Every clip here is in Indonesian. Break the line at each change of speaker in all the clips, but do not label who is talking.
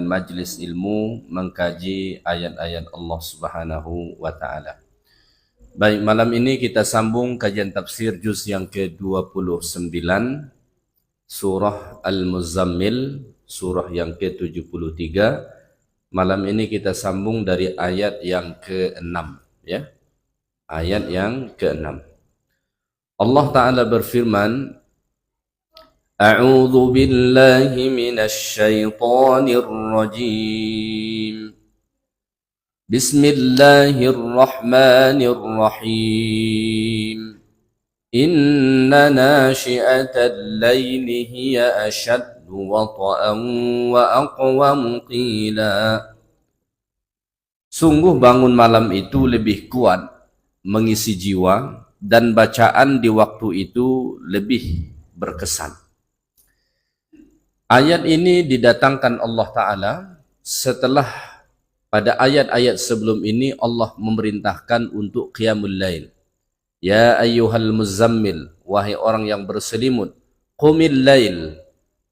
majlis ilmu mengkaji ayat-ayat Allah Subhanahu wa taala. Baik, malam ini kita sambung kajian tafsir juz yang ke-29 surah Al-Muzammil, surah yang ke-73. Malam ini kita sambung dari ayat yang ke-6 ya. Ayat yang ke-6. Allah taala berfirman, A'udzu billahi minasy syaithanir rajim. Bismillahirrahmanirrahim. Inna nashi'atal laili hiya ashaddu wata'an wa aqwamu qila. Sungguh bangun malam itu lebih kuat mengisi jiwa dan bacaan di waktu itu lebih berkesan. Ayat ini didatangkan Allah Ta'ala setelah pada ayat-ayat sebelum ini Allah memerintahkan untuk qiyamul lail. Ya ayyuhal muzammil, wahai orang yang berselimut, qumil lail,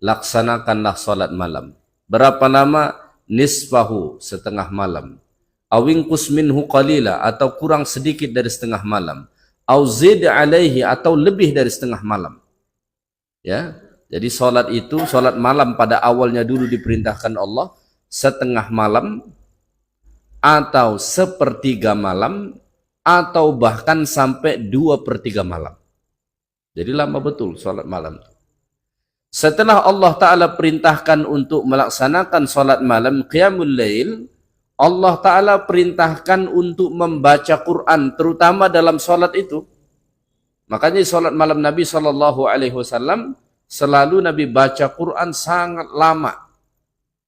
laksanakanlah salat malam. Berapa lama? Nisfahu, setengah malam. Awingkus minhu qalila, atau kurang sedikit dari setengah malam. Au zid alaihi, atau lebih dari setengah malam. Ya, jadi salat itu, salat malam pada awalnya dulu diperintahkan Allah setengah malam, atau sepertiga malam, atau bahkan sampai 2/3 malam. Jadi lama betul salat malam. Setelah Allah Ta'ala perintahkan untuk melaksanakan salat malam, qiyamul lail, Allah Ta'ala perintahkan untuk membaca Quran, terutama dalam salat itu. Makanya salat malam Nabi SAW selalu Nabi baca Quran sangat lama.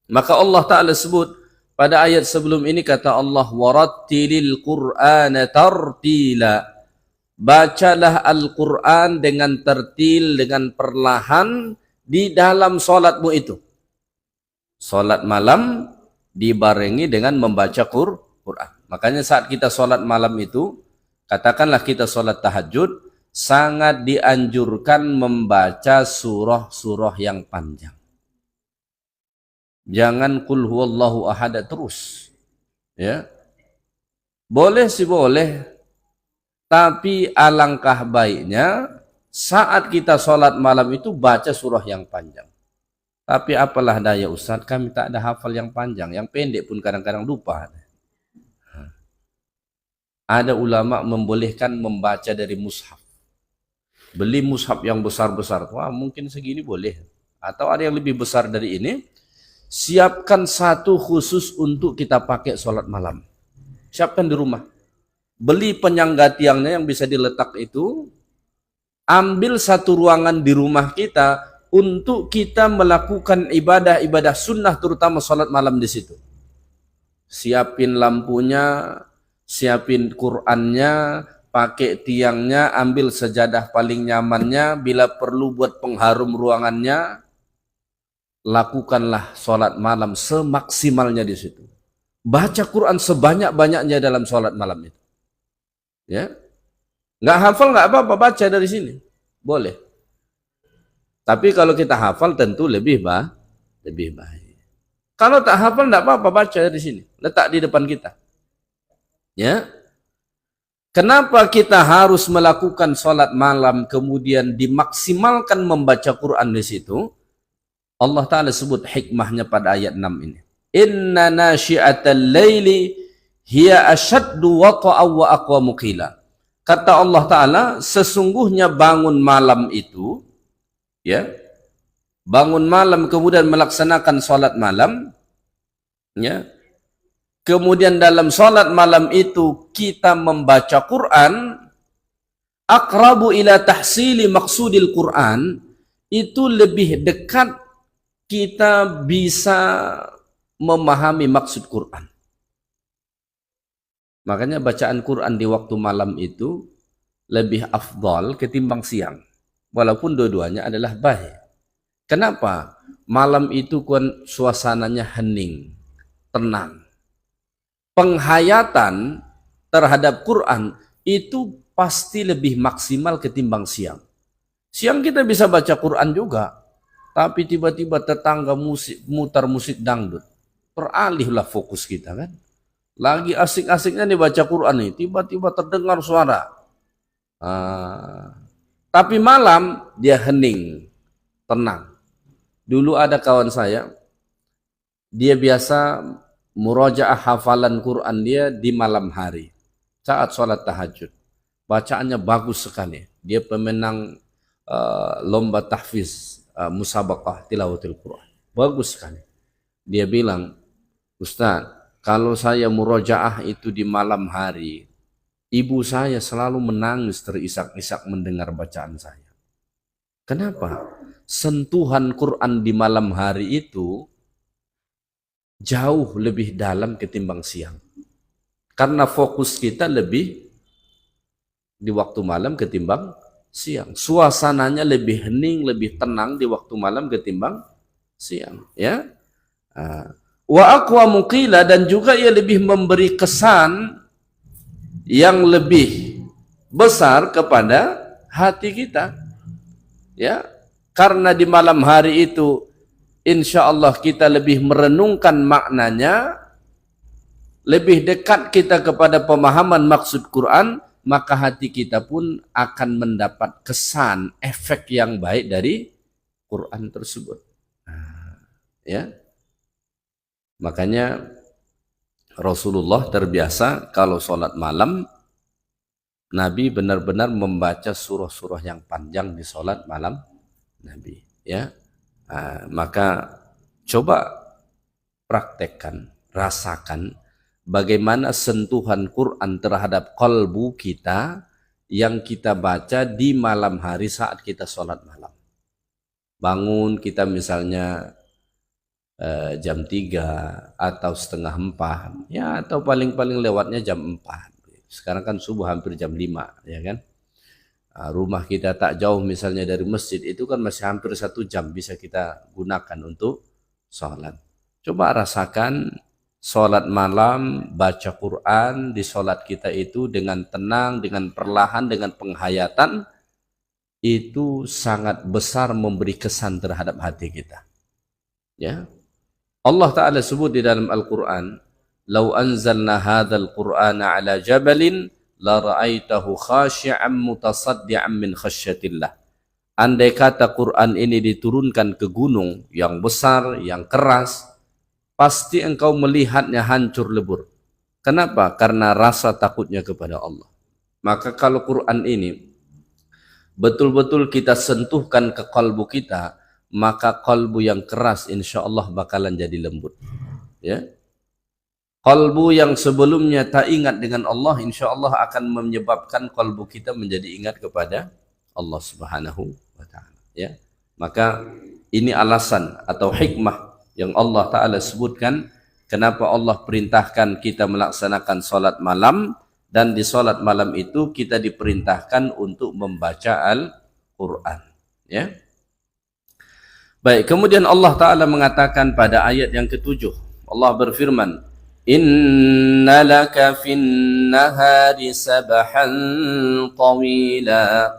Maka Allah Ta'ala sebut pada ayat sebelum ini, kata Allah, warattilil Qur'ana tartila. Bacalah Al-Quran dengan tertil, dengan perlahan di dalam salatmu itu. Salat malam dibarengi dengan membaca Quran. Makanya saat kita salat malam itu, katakanlah kita salat tahajud, sangat dianjurkan membaca surah-surah yang panjang. Jangan qul huwallahu ahad terus. Ya. Boleh sih boleh. Tapi alangkah baiknya saat kita sholat malam itu baca surah yang panjang. Tapi apalah daya Ustaz, kami tak ada hafal yang panjang. Yang pendek pun kadang-kadang lupa. Ada ulama membolehkan membaca dari mushaf. Beli mushaf yang besar-besar. Wah, mungkin segini boleh. Atau ada yang lebih besar dari ini. Siapkan satu khusus untuk kita pakai sholat malam. Siapkan di rumah. Beli penyangga tiangnya yang bisa diletak itu. Ambil satu ruangan di rumah kita untuk kita melakukan ibadah-ibadah sunnah, terutama sholat malam di situ. Siapin lampunya, siapin Qur'annya, pakai tiangnya, ambil sejadah paling nyamannya, bila perlu buat pengharum ruangannya, lakukanlah sholat malam semaksimalnya di situ. Baca Quran sebanyak-banyaknya dalam sholat malam itu. Ya, nggak hafal nggak apa-apa, baca dari sini, boleh. Tapi kalau kita hafal tentu lebih baik. Kalau tak hafal nggak apa-apa, baca dari sini, letak di depan kita. Ya. Kenapa kita harus melakukan sholat malam kemudian dimaksimalkan membaca Quran di situ? Allah Ta'ala sebut hikmahnya pada ayat 6 ini. Inna nashi'atal laili hiya ashaddu wata'aw wa aqwamu qila. Kata Allah Ta'ala, sesungguhnya bangun malam itu, ya, bangun malam kemudian melaksanakan sholat malam, ya, kemudian dalam sholat malam itu kita membaca Quran, aqrabu ila tahsili maksudil Quran, itu lebih dekat kita bisa memahami maksud Quran. Makanya bacaan Quran di waktu malam itu lebih afdal ketimbang siang. Walaupun dua-duanya adalah baik. Kenapa? Malam itu kan suasananya hening, tenang. Penghayatan terhadap Quran itu pasti lebih maksimal ketimbang siang. Siang kita bisa baca Quran juga, tapi tiba-tiba tetangga mutar musik dangdut. Beralihlah fokus kita kan. Lagi asik-asiknya nih baca Quran nih, tiba-tiba terdengar suara. Tapi malam dia hening, tenang. Dulu ada kawan saya, dia biasa murajaah hafalan Quran dia di malam hari saat sholat tahajud. Bacaannya bagus sekali. Dia pemenang lomba tahfiz musabaqah tilawatil Quran. Bagus sekali. Dia bilang, Ustaz, kalau saya murajaah itu di malam hari, ibu saya selalu menangis terisak-isak mendengar bacaan saya. Kenapa? Sentuhan Quran di malam hari itu jauh lebih dalam ketimbang siang. Karena fokus kita lebih di waktu malam ketimbang siang. Suasananya lebih hening, lebih tenang di waktu malam ketimbang siang. Ya. Wa aqwa muqila, dan juga ia lebih memberi kesan yang lebih besar kepada hati kita. Ya, karena di malam hari itu insya Allah kita lebih merenungkan maknanya, lebih dekat kita kepada pemahaman maksud Quran, maka hati kita pun akan mendapat kesan, efek yang baik dari Quran tersebut. Ya, makanya Rasulullah terbiasa kalau sholat malam, Nabi benar-benar membaca surah-surah yang panjang di sholat malam Nabi. Ya, maka coba praktekkan, rasakan bagaimana sentuhan Quran terhadap kalbu kita yang kita baca di malam hari saat kita sholat malam. Bangun kita misalnya jam 3 atau setengah 4, ya, atau paling-paling lewatnya jam 4. Sekarang kan subuh hampir jam 5, ya kan? Rumah kita tak jauh misalnya dari masjid, itu kan masih hampir 1 jam bisa kita gunakan untuk sholat. Coba rasakan sholat malam, baca Quran di sholat kita itu dengan tenang, dengan perlahan, dengan penghayatan, itu sangat besar memberi kesan terhadap hati kita. Ya, Allah Ta'ala sebut di dalam Al-Quran, "Lau anzalna hadzal Qur'ana ala jabalin la ra'aitahu khashi'an mutasaddian min khasyatillah." Andai kata Quran ini diturunkan ke gunung yang besar, yang keras, pasti engkau melihatnya hancur lebur. Kenapa? Karena rasa takutnya kepada Allah. Maka kalau Quran ini betul-betul kita sentuhkan ke kalbu kita, maka kalbu yang keras insya Allah bakalan jadi lembut. Ya, kalbu yang sebelumnya tak ingat dengan Allah, insya Allah akan menyebabkan kalbu kita menjadi ingat kepada Allah Subhanahu wa Ta'ala. Ya, maka ini alasan atau hikmah yang Allah Ta'ala sebutkan kenapa Allah perintahkan kita melaksanakan sholat malam, dan di sholat malam itu kita diperintahkan untuk membaca Al-Quran. Ya. Baik, kemudian Allah Ta'ala mengatakan pada ayat yang ke-7, Allah berfirman, "Inna laka fin nahari sabahan tawila."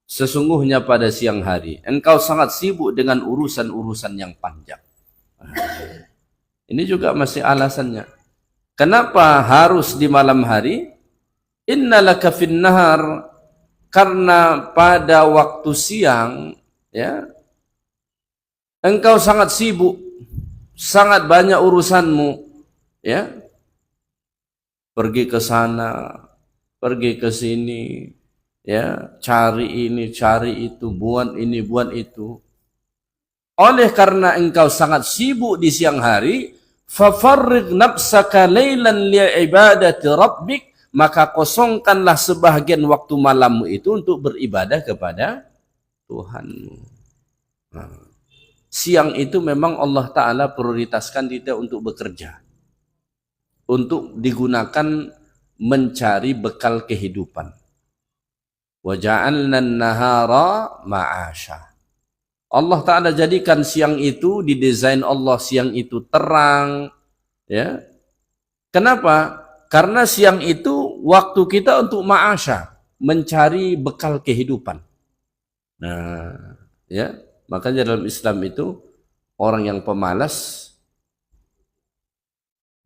Sesungguhnya pada siang hari engkau sangat sibuk dengan urusan-urusan yang panjang. Ini juga masih alasannya. Kenapa harus di malam hari? Inna laka fin nahar, karena pada waktu siang, ya, engkau sangat sibuk, sangat banyak urusanmu, ya. Pergi ke sana, pergi ke sini, ya, cari ini, cari itu, buat ini, buat itu. Oleh karena engkau sangat sibuk di siang hari, fafarrig nafsaka lailan li'ibadati rabbik, maka kosongkanlah sebahagian waktu malammu itu untuk beribadah kepada Tuhanmu. Siang itu memang Allah Ta'ala prioritaskan kita untuk bekerja, untuk digunakan mencari bekal kehidupan. Wa ja'alna an-nahara ma'asha. Allah Ta'ala jadikan siang itu, didesain Allah siang itu terang. Ya. Kenapa? Karena siang itu waktu kita untuk ma'asha, mencari bekal kehidupan. Nah, ya. Makanya dalam Islam itu orang yang pemalas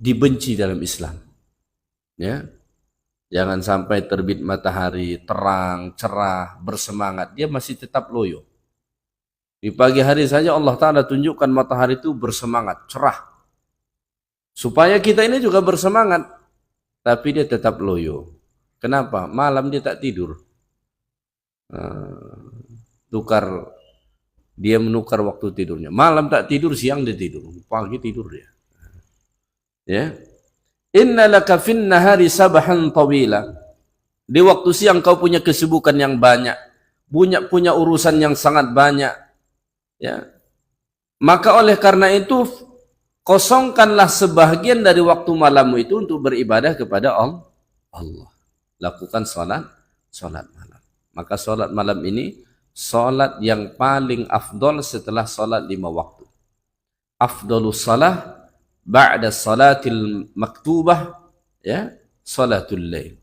dibenci dalam Islam. Ya, jangan sampai terbit matahari terang, cerah, bersemangat, dia masih tetap loyo. Di pagi hari saja Allah Ta'ala tunjukkan matahari itu bersemangat, cerah. Supaya kita ini juga bersemangat, tapi dia tetap loyo. Kenapa? Malam dia tak tidur. Dia menukar waktu tidurnya. Malam tak tidur, siang dia tidur, pagi tidur dia. Ya. Inna laka fin nahari sabahan tawila. Di waktu siang kau punya kesibukan yang banyak, punya urusan yang sangat banyak. Ya. Maka oleh karena itu kosongkanlah sebahagian dari waktu malammu itu untuk beribadah kepada Allah. Lakukan salat malam. Maka salat malam ini salat yang paling afdal setelah salat 5 waktu. Afdalus salah ba'da salatil maktubah, ya, salatul lail.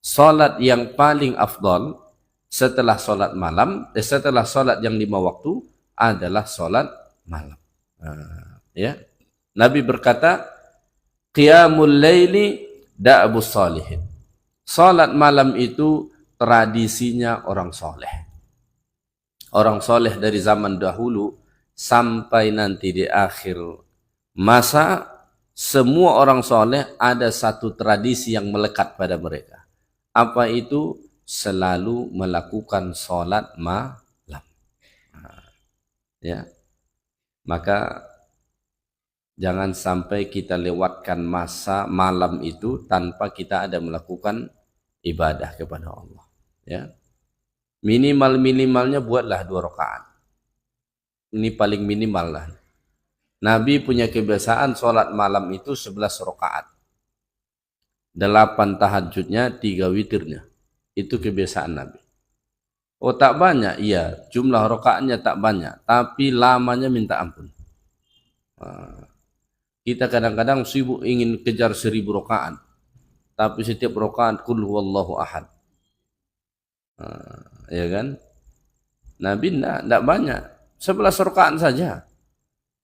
Salat yang paling afdal setelah salat malam, setelah salat yang 5 waktu adalah salat malam. Ya. Nabi berkata, qiyamul laili da'bus salihin. Salat malam itu tradisinya orang soleh. Orang soleh dari zaman dahulu sampai nanti di akhir masa, semua orang soleh ada satu tradisi yang melekat pada mereka. Apa itu? Selalu melakukan salat malam. Ya. Maka jangan sampai kita lewatkan masa malam itu tanpa kita ada melakukan ibadah kepada Allah. Ya. Minimalnya buatlah 2 rakaat. Ini paling minimal lah. Nabi punya kebiasaan sholat malam itu 11 rakaat. 8 tahajudnya, 3 witirnya. Itu kebiasaan Nabi. Oh tak banyak? Iya, jumlah rakaatnya tak banyak. Tapi lamanya minta ampun. Kita kadang-kadang sibuk ingin kejar 1000 rakaat. Tapi setiap rakaat qul huwallahu ahad. Ya kan? Nabi tidak banyak. 11 rakaat saja.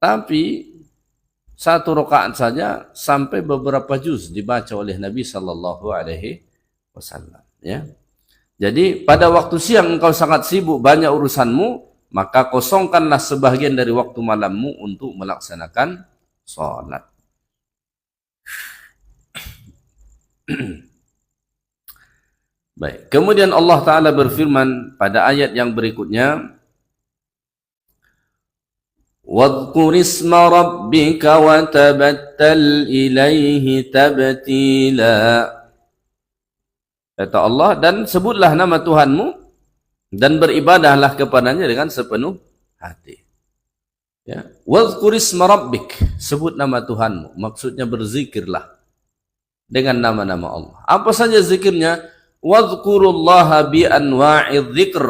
Tapi 1 rakaat saja sampai beberapa juz dibaca oleh Nabi sallallahu alaihi wasallam, ya. Jadi pada waktu siang engkau sangat sibuk, banyak urusanmu, maka kosongkanlah sebahagian dari waktu malammu untuk melaksanakan salat. Baik. Kemudian Allah Ta'ala berfirman pada ayat yang berikutnya, وَاذْكُرِ اسْمَ رَبِّكَ وَتَبَتَّلْ إِلَيْهِ تَبْتِيلًا. Kata Allah, dan sebutlah nama Tuhanmu dan beribadahlah kepadanya dengan sepenuh hati. Ya. وَاذْكُرِ اسْمَ رَبِّكَ, sebut nama Tuhanmu, maksudnya berzikirlah dengan nama-nama Allah. Apa saja zikirnya? وَاذْكُرُوا بِأَنْوَاعِ الذِّكْرِ,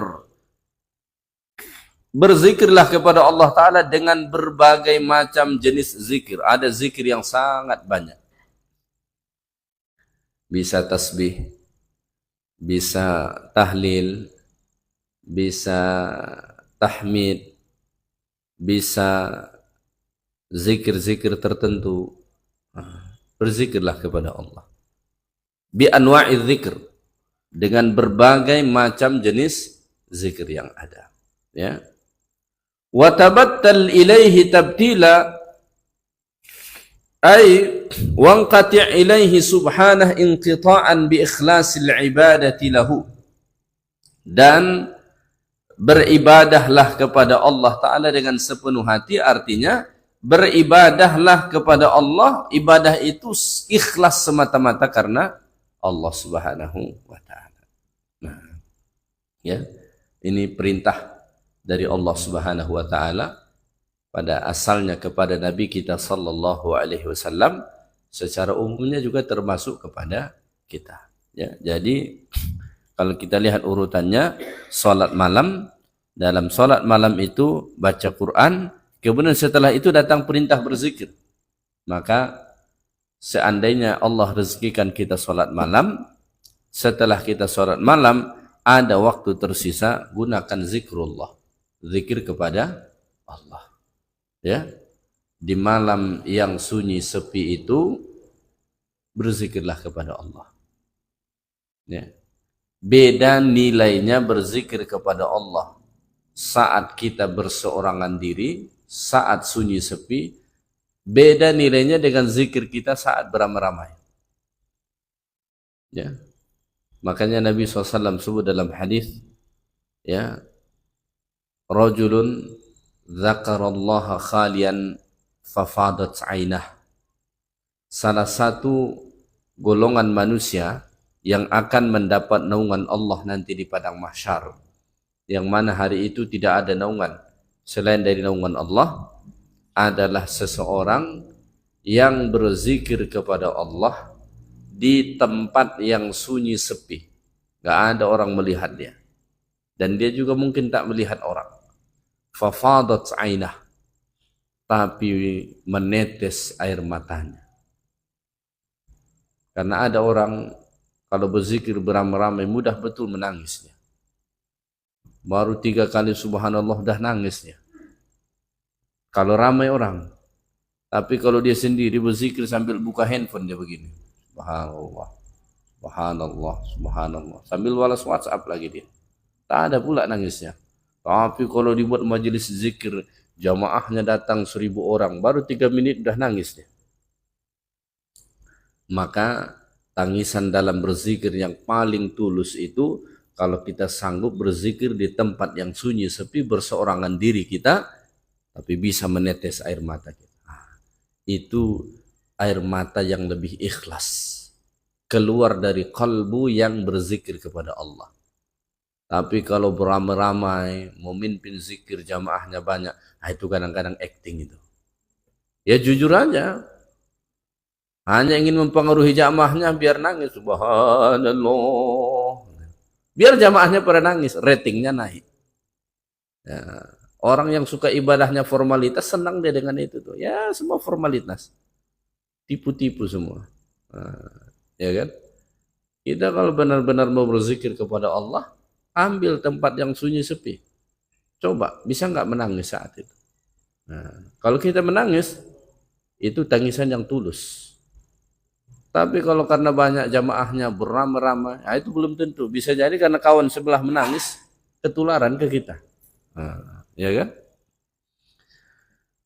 berzikirlah kepada Allah Ta'ala dengan berbagai macam jenis zikir. Ada zikir yang sangat banyak. Bisa tasbih, bisa tahlil, bisa tahmid, bisa zikir-zikir tertentu. Berzikirlah kepada Allah. Bi anwa'iz zikr, dengan berbagai macam jenis zikir yang ada. Ya. Wa tabattal ilaihi tabtila, ay wanqati' ilaihi subhanahu inqita'an bi ikhlasil ibadati lahu, dan beribadahlah kepada Allah Ta'ala dengan sepenuh hati. Artinya beribadahlah kepada Allah, ibadah itu ikhlas semata-mata karena Allah Subhanahu wa Ta'ala. Nah, ya, ini perintah dari Allah Subhanahu wa Ta'ala pada asalnya kepada Nabi kita sallallahu alaihi wasallam, secara umumnya juga termasuk kepada kita, ya. Jadi kalau kita lihat urutannya, salat malam, dalam salat malam itu baca Quran, kemudian setelah itu datang perintah berzikir. Maka seandainya Allah rezekikan kita salat malam, setelah kita salat malam ada waktu tersisa, gunakan zikrullah, zikir kepada Allah. Ya, di malam yang sunyi sepi itu berzikirlah kepada Allah. Ya. Beda nilainya berzikir kepada Allah saat kita berseorangan diri, saat sunyi sepi. Beda nilainya dengan zikir kita saat beramai-ramai. Ya. Makanya Nabi SAW sebut dalam hadis, ya, rajulun dzakarallaha khalian fafadat ainah. Salah satu golongan manusia yang akan mendapat naungan Allah nanti di padang mahsyar, yang mana hari itu tidak ada naungan selain dari naungan Allah, adalah seseorang yang berzikir kepada Allah di tempat yang sunyi sepi, gak ada orang melihat dia, dan dia juga mungkin tak melihat orang. Fafadat ainah, tapi menetes air matanya. Karena ada orang kalau berzikir beramai-ramai mudah betul menangisnya. Baru 3 kali subhanallah dah nangisnya. Kalau ramai orang. Tapi kalau dia sendiri berzikir sambil buka handphone dia begini. Subhanallah, subhanallah, subhanallah. Sambil balas WhatsApp lagi dia. Tak ada pula nangisnya. Tapi kalau dibuat majelis zikir, jamaahnya datang 1000 orang, baru 3 menit dah nangis dia. Maka tangisan dalam berzikir yang paling tulus itu kalau kita sanggup berzikir di tempat yang sunyi sepi berseorangan diri kita, tapi bisa menetes air mata kita. Itu air mata yang lebih ikhlas, keluar dari kalbu yang berzikir kepada Allah. Tapi kalau beramai-ramai, memimpin zikir jamaahnya banyak, itu kadang-kadang acting itu. Ya jujur aja, hanya ingin mempengaruhi jamaahnya biar nangis, subhanallah. Biar jamaahnya pada nangis, ratingnya naik. Ya, orang yang suka ibadahnya formalitas, senang dia dengan itu tuh. Ya semua formalitas, tipu-tipu semua. Ya kan? Kita kalau benar-benar mau berzikir kepada Allah, ambil tempat yang sunyi sepi. Coba, bisa nggak menangis saat itu? Kalau kita menangis, itu tangisan yang tulus. Tapi kalau karena banyak jamaahnya beramai-ramai, itu belum tentu. Bisa jadi karena kawan sebelah menangis, ketularan ke kita. Ya kan?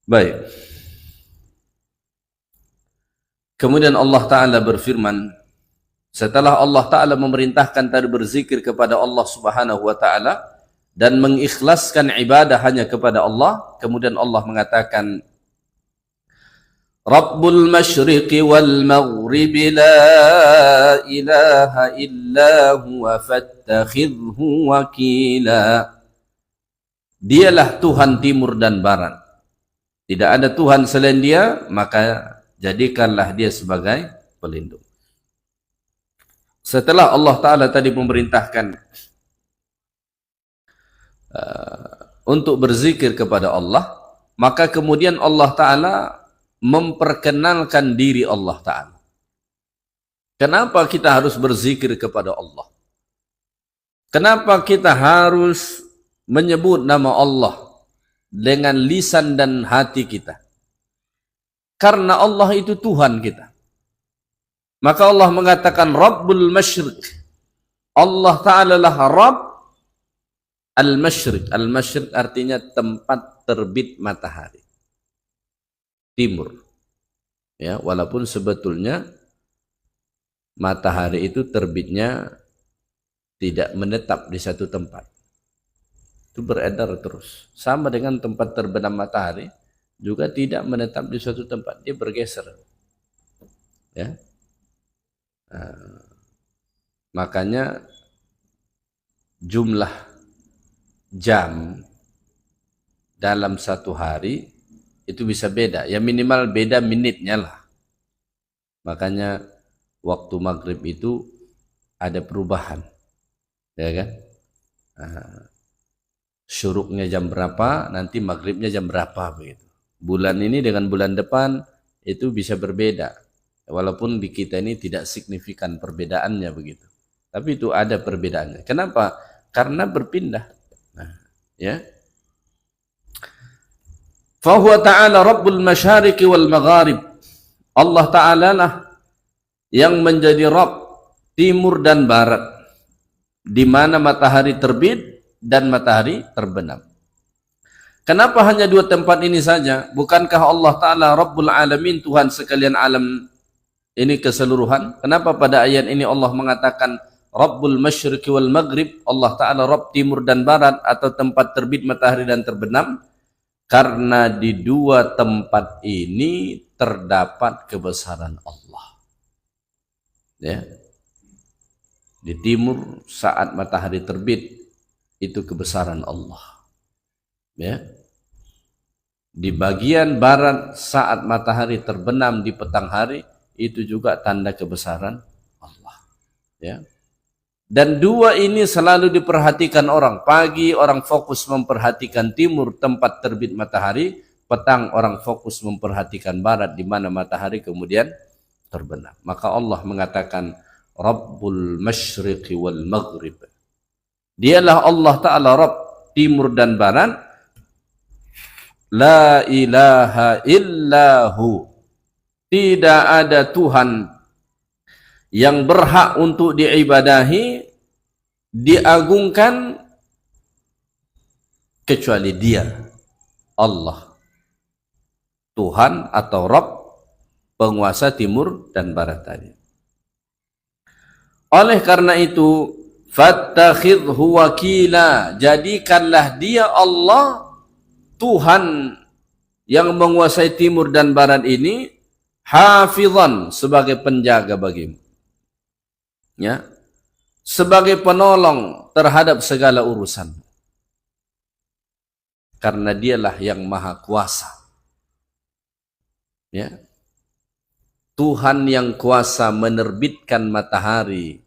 Baik. Kemudian Allah Ta'ala berfirman, setelah Allah Ta'ala memerintahkan tadi berzikir kepada Allah Subhanahu wa Ta'ala dan mengikhlaskan ibadah hanya kepada Allah, kemudian Allah mengatakan, Rabbul masyriqi wal maghribi la ilaha illa huwa fattakhidhu wakila. Dialah Tuhan timur dan barat. Tidak ada Tuhan selain dia, maka jadikanlah dia sebagai pelindung. Setelah Allah Ta'ala tadi memerintahkan untuk berzikir kepada Allah, maka kemudian Allah Ta'ala memperkenalkan diri Allah Ta'ala. Kenapa kita harus berzikir kepada Allah? Kenapa kita harus menyebut nama Allah dengan lisan dan hati kita? Karena Allah itu Tuhan kita. Maka Allah mengatakan Rabbul Masyriq. Allah Ta'ala lah Rabb Al-Masyriq. Al-Masyriq artinya tempat terbit matahari. Timur. Ya, walaupun sebetulnya matahari itu terbitnya tidak menetap di satu tempat. Itu beredar terus. Sama dengan tempat terbenam matahari juga tidak menetap di suatu tempat, dia bergeser. Ya. Makanya jumlah jam dalam satu hari itu bisa beda, ya minimal beda menitnya lah. Makanya waktu maghrib itu ada perubahan, ya kan? Syuruknya jam berapa, nanti maghribnya jam berapa begitu. Bulan ini dengan bulan depan itu bisa berbeda, walaupun di kita ini tidak signifikan perbedaannya begitu. Tapi itu ada perbedaannya. Kenapa? Karena berpindah. Ya. Fahuwa ta'ala Rabbul Masyariqi wal Magharib. Allah Ta'ala lah yang menjadi Rabb timur dan barat, di mana matahari terbit dan matahari terbenam. Kenapa hanya dua tempat ini saja? Bukankah Allah Ta'ala Rabbul Alamin, Tuhan sekalian alam ini keseluruhan? Kenapa pada ayat ini Allah mengatakan Rabbul Masyriqi wal Maghrib, Allah Ta'ala Rabb timur dan barat, atau tempat terbit matahari dan terbenam? Karena di dua tempat ini terdapat kebesaran Allah. Ya. Di timur saat matahari terbit, itu kebesaran Allah. Ya. Di bagian barat saat matahari terbenam di petang hari, itu juga tanda kebesaran Allah. Ya. Dan dua ini selalu diperhatikan orang. Pagi orang fokus memperhatikan timur, tempat terbit matahari. Petang orang fokus memperhatikan barat, di mana matahari kemudian terbenam. Maka Allah mengatakan Rabbul Masyriqi wal Maghrib. Dialah Allah Ta'ala Rabb timur dan barat. La ilaha illahu. Tidak ada Tuhan yang berhak untuk diibadahi, diagungkan, kecuali Dia, Allah, Tuhan atau Rabb, penguasa timur dan barat tadi. Oleh karena itu, fattakhidhu wakila, jadikanlah Dia Allah, Tuhan yang menguasai timur dan barat ini, hafizan, sebagai penjaga bagimu. Ya, sebagai penolong terhadap segala urusan. Karena Dialah yang maha kuasa. Ya. Tuhan yang kuasa menerbitkan matahari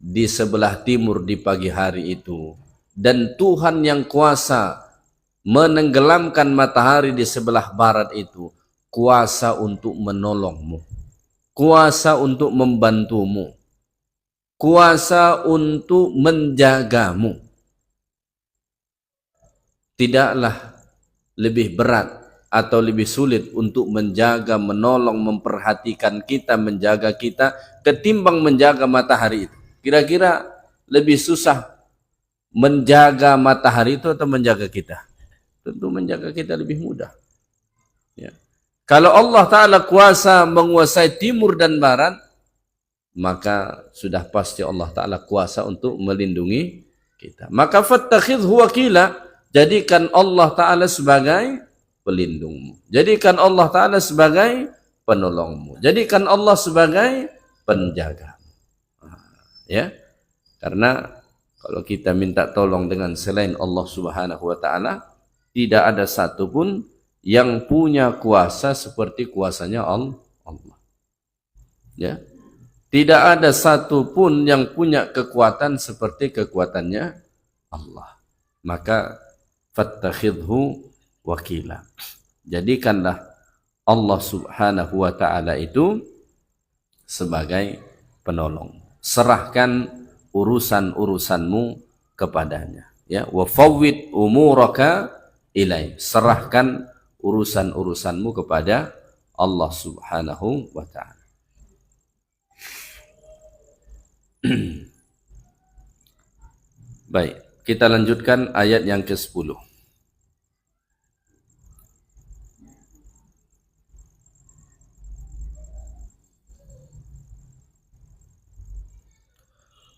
di sebelah timur di pagi hari itu, dan Tuhan yang kuasa menenggelamkan matahari di sebelah barat itu, kuasa untuk menolongmu, kuasa untuk membantumu, kuasa untuk menjagamu. Tidaklah lebih berat atau lebih sulit untuk menjaga, menolong, memperhatikan kita, menjaga kita, ketimbang menjaga matahari itu. Kira-kira lebih susah menjaga matahari itu atau menjaga kita? Tentu menjaga kita lebih mudah. Ya. Kalau Allah Ta'ala kuasa menguasai timur dan barat, maka sudah pasti Allah Ta'ala kuasa untuk melindungi kita. Maka fattakhidhu wakila, jadikan Allah Ta'ala sebagai pelindungmu. Jadikan Allah Ta'ala sebagai penolongmu. Jadikan Allah sebagai penjaga. Ya, karena kalau kita minta tolong dengan selain Allah Subhanahu wa Ta'ala, tidak ada satupun yang punya kuasa seperti kuasanya Allah. Ya. Tidak ada satupun yang punya kekuatan seperti kekuatannya Allah. Maka fattakhidhu wakila. Jadikanlah Allah Subhanahu wa Ta'ala itu sebagai penolong. Serahkan urusan-urusanmu kepadanya. Ya, wa fawwid umuraka ilaih. Serahkan urusan-urusanmu kepada Allah Subhanahu wa Ta'ala. Baik, kita lanjutkan ayat yang ke-10.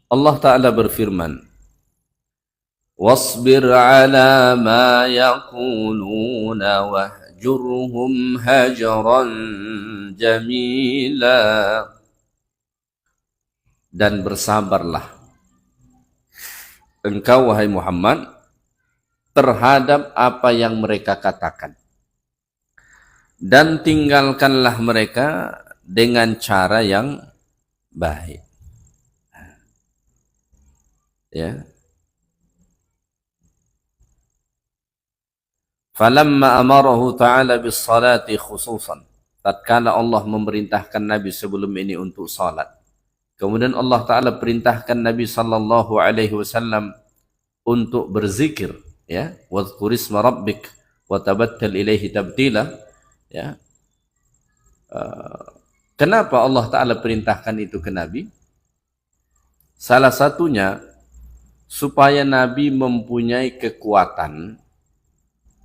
Allah Ta'ala berfirman, wasbir ala ma yaquluna wahjurhum hajran jamila. Dan bersabarlah engkau wahai Muhammad terhadap apa yang mereka katakan, dan tinggalkanlah mereka dengan cara yang baik. Ya. Falamma amarahu ta'ala bis salati khususan, tatkala Allah memerintahkan Nabi sebelum ini untuk salat, kemudian Allah Ta'ala perintahkan Nabi sallallahu alaihi wasallam untuk berzikir, ya, wadhkur isma rabbik wa tabattal ilaihi tabtila, ya. Kenapa Allah Ta'ala perintahkan itu ke Nabi? Salah satunya, supaya Nabi mempunyai kekuatan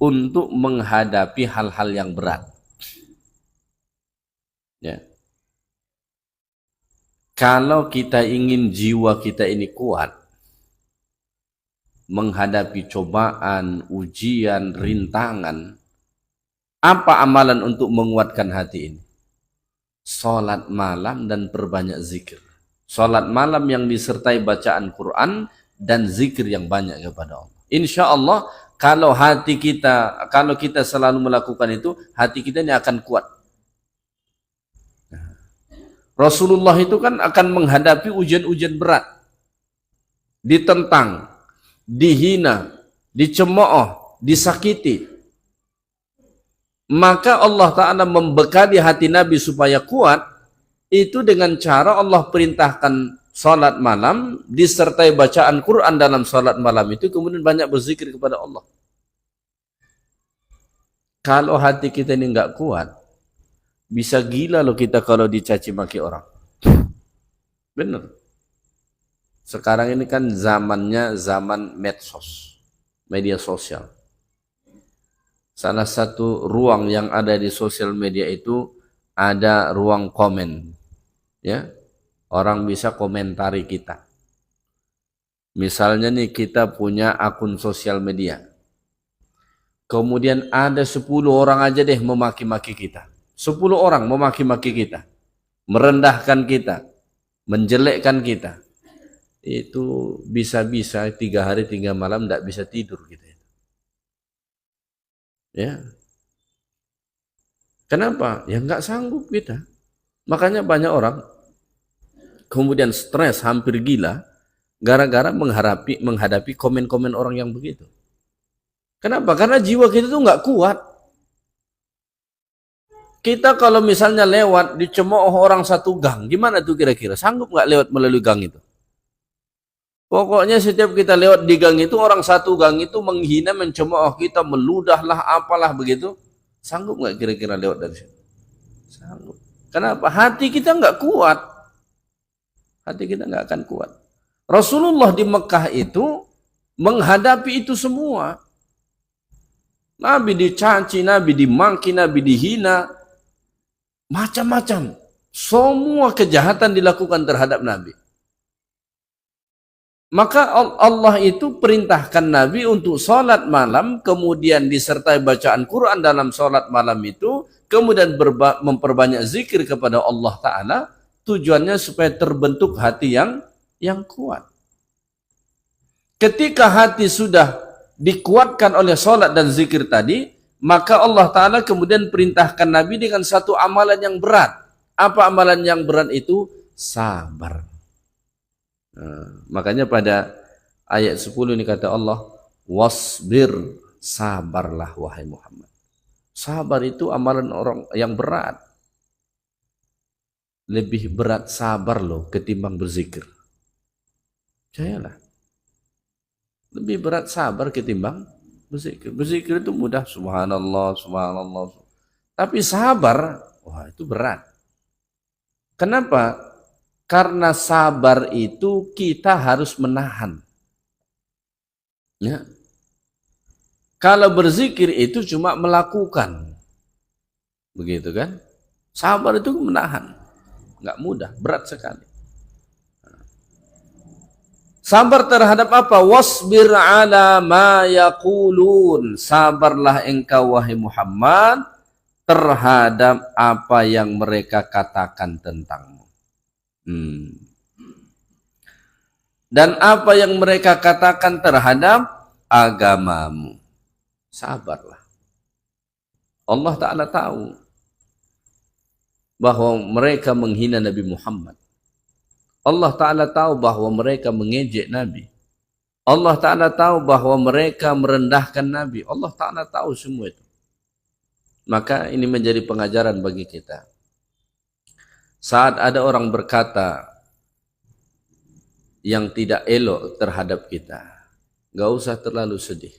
untuk menghadapi hal-hal yang berat. Ya. Kalau kita ingin jiwa kita ini kuat, menghadapi cobaan, ujian, rintangan, apa amalan untuk menguatkan hati ini? Salat malam dan perbanyak zikir. Salat malam yang disertai bacaan Quran dan zikir yang banyak kepada Allah. Insya Allah kalau kita selalu melakukan itu, hati kita ini akan kuat. Rasulullah itu kan akan menghadapi ujian-ujian berat, ditentang, dihina, dicemooh, disakiti. Maka Allah Ta'ala membekali hati Nabi supaya kuat, itu dengan cara Allah perintahkan salat malam, disertai bacaan Quran dalam salat malam itu, kemudian banyak berzikir kepada Allah. Kalau hati kita ini nggak kuat, bisa gila loh kita kalau dicaci maki orang. Bener. Sekarang ini kan zamannya zaman medsos, media sosial. Salah satu ruang yang ada di sosial media itu ada ruang komen. Ya. Orang bisa komentari kita. Misalnya nih kita punya akun sosial media. Kemudian ada 10 orang aja deh memaki-maki kita. 10 orang memaki-maki kita. Merendahkan kita. Menjelekkan kita. Itu bisa-bisa 3 hari 3 malam tidak bisa tidur kita. Ya. Kenapa? Ya nggak sanggup kita. Makanya banyak orang kemudian stres hampir gila gara-gara menghadapi komen-komen orang yang begitu. Kenapa? Karena jiwa kita tuh nggak kuat. Kita kalau misalnya lewat dicemooh orang satu gang, gimana tuh kira-kira? Sanggup nggak lewat melalui gang itu? Pokoknya setiap kita lewat di gang itu, orang satu gang itu menghina, mencemooh kita, meludahlah, apalah begitu. Sanggup nggak kira-kira lewat dari situ? Sanggup. Kenapa? Hati kita nggak kuat. Hati kita nggak akan kuat. Rasulullah di Mekah itu menghadapi itu semua. Nabi dicaci, Nabi dimaki, Nabi dihina. Macam-macam. Semua kejahatan dilakukan terhadap Nabi. Maka Allah itu perintahkan Nabi untuk sholat malam, kemudian disertai bacaan Quran dalam sholat malam itu, kemudian memperbanyak zikir kepada Allah Ta'ala, tujuannya supaya terbentuk hati yang kuat. Ketika hati sudah dikuatkan oleh sholat dan zikir tadi, maka Allah Ta'ala kemudian perintahkan Nabi dengan satu amalan yang berat. Apa amalan yang berat itu? Sabar. Makanya pada ayat 10 ini kata Allah, wasbir, sabarlah wahai Muhammad. Sabar itu amalan orang yang berat. Lebih berat sabar loh ketimbang berzikir. Percayalah. Lebih berat sabar ketimbang berzikir. Berzikir itu mudah, subhanallah, subhanallah. Tapi sabar, wah itu berat. Kenapa? Karena sabar itu kita harus menahan. Ya. Kalau berzikir itu cuma melakukan. Begitu kan? Sabar itu menahan. Nggak mudah, berat sekali. Sabar terhadap apa? Wasbir ala ma yaqulun. Sabarlah engkau wahai Muhammad terhadap apa yang mereka katakan tentangmu. Dan apa yang mereka katakan terhadap agamamu. Sabarlah. Allah Ta'ala tahu bahwa mereka menghina Nabi Muhammad. Allah Ta'ala tahu bahwa mereka mengejek Nabi. Allah Ta'ala tahu bahwa mereka merendahkan Nabi. Allah Ta'ala tahu semua itu. Maka ini menjadi pengajaran bagi kita. Saat ada orang berkata yang tidak elok terhadap kita, gak usah terlalu sedih.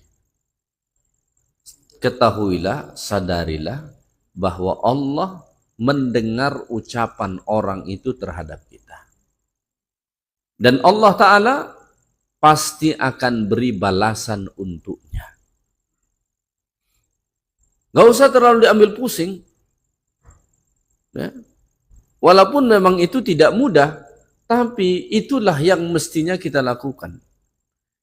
Ketahuilah, sadarilah bahwa Allah mendengar ucapan orang itu terhadap kita. Dan Allah Ta'ala pasti akan beri balasan untuknya. Gak usah terlalu diambil pusing. Ya. Walaupun memang itu tidak mudah, tapi itulah yang mestinya kita lakukan.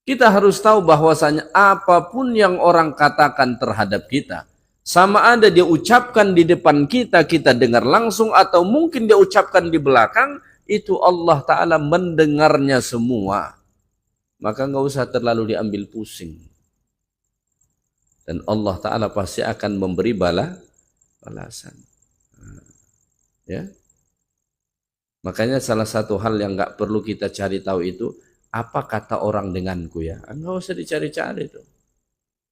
Kita harus tahu bahwasanya apapun yang orang katakan terhadap kita, sama ada dia ucapkan di depan kita, kita dengar langsung, atau mungkin dia ucapkan di belakang, itu Allah Ta'ala mendengarnya semua. Maka nggak usah terlalu diambil pusing. Dan Allah Ta'ala pasti akan memberi balasan. Ya. Makanya salah satu hal yang nggak perlu kita cari tahu itu, apa kata orang denganku ya. Nggak usah dicari-cari itu.